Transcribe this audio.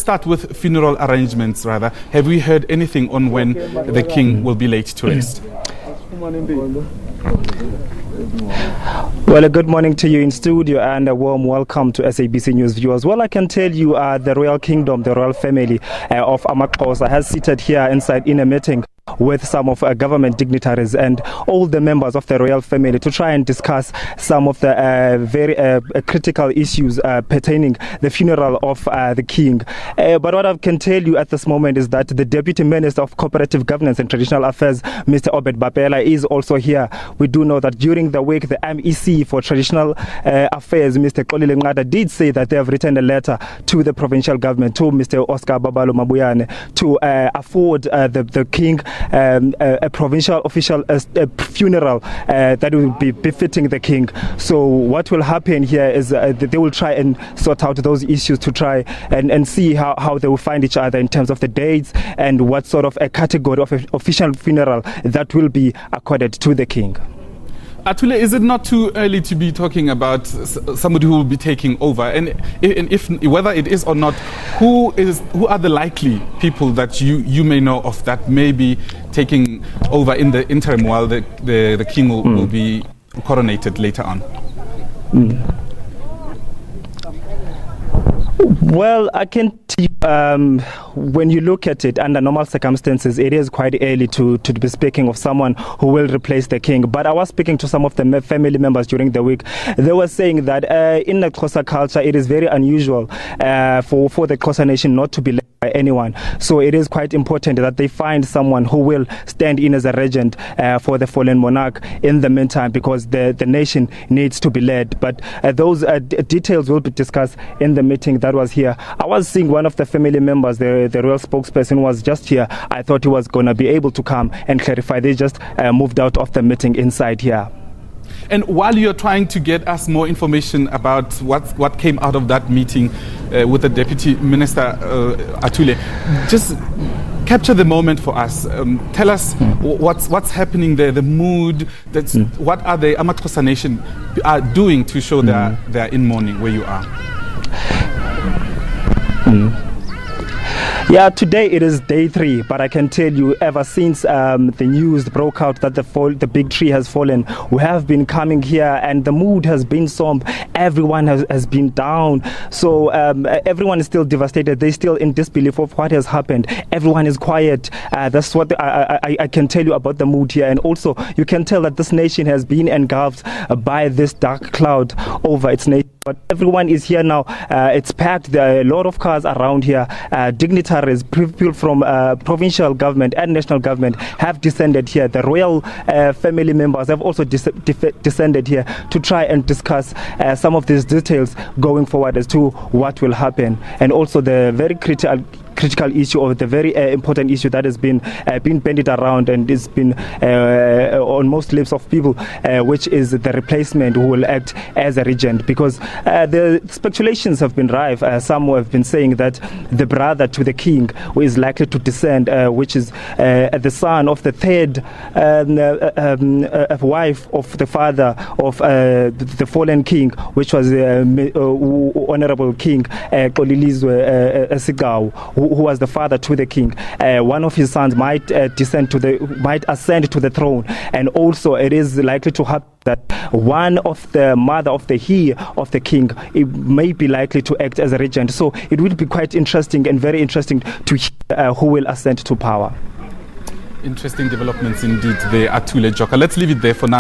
Start with funeral arrangements, rather. Have we heard anything on when the king will be laid to rest? Well, a good morning to you in studio and a warm welcome to SABC News viewers. Well, I can tell you the royal kingdom, the royal family of AmaXhosa has seated here inside in a meeting with some of government dignitaries and all the members of the royal family to try and discuss some of the very critical issues pertaining the funeral of the king. But what I can tell you at this moment is that the Deputy Minister of Cooperative Governance and Traditional Affairs, Mr. Obed Bapela, is also here. We do know that during the week, the MEC for Traditional Affairs, Mr. Nqadu, did say that they have written a letter to the provincial government, to Mr. Oscar Babalo Mabuyane, to afford the king a provincial official funeral that will be befitting the king. So what will happen here is that they will try and sort out those issues to try and see how they will find each other in terms of the dates and what sort of a category of official funeral that will be accorded to the king. Athule, is it not too early to be talking about somebody who will be taking over? And if whether it is or not, who are the likely people that you may know of that may be taking over in the interim while the king will be coronated later on? Well, I can tell you, when you look at it under normal circumstances, it is quite early to be speaking of someone who will replace the king. But I was speaking to some of the family members during the week. They were saying that in the Xhosa culture, it is very unusual for the Xhosa nation not to be led by anyone. So it is quite important that they find someone who will stand in as a regent for the fallen monarch in the meantime, because the nation needs to be led. But those details will be discussed in the meeting that was here. I was seeing one of the family members, the royal spokesperson, was just here. I thought he was going to be able to come and clarify. They just moved out of the meeting inside here. And while you're trying to get us more information about what came out of that meeting with the Deputy Minister, Athule, just capture the moment for us. Tell us what's happening there, the mood. What are the AmaXhosa nation are doing to show they're in mourning where you are? Yeah, today it is day 3, but I can tell you ever since the news broke out that the big tree has fallen, we have been coming here and the mood has been somber. Everyone has been down. So everyone is still devastated. They're still in disbelief of what has happened. Everyone is quiet. That's what I can tell you about the mood here. And also you can tell that this nation has been engulfed by this dark cloud over its nation. But everyone is here now. It's packed. There are a lot of cars around here. Dignitaries, people from provincial government and national government have descended here. The royal family members have also descended here to try and discuss some of these details going forward as to what will happen. And also the very critical issue, or the very important issue that has been bandied around and it's been on most lips of people, which is the replacement who will act as a regent, because the speculations have been rife. Some have been saying that the brother to the king who is likely to descend, which is the son of the third wife of the father of the fallen king, which was Honorable King Zwelonke Sigcawu, who was the father to the king. One of his sons might ascend to the throne, and also it is likely to happen that one of the mother of the king, it may be likely to act as a regent. So it will be quite interesting and very interesting to hear who will ascend to power. Interesting developments indeed there, Athule, Joka. Let's leave it there for now.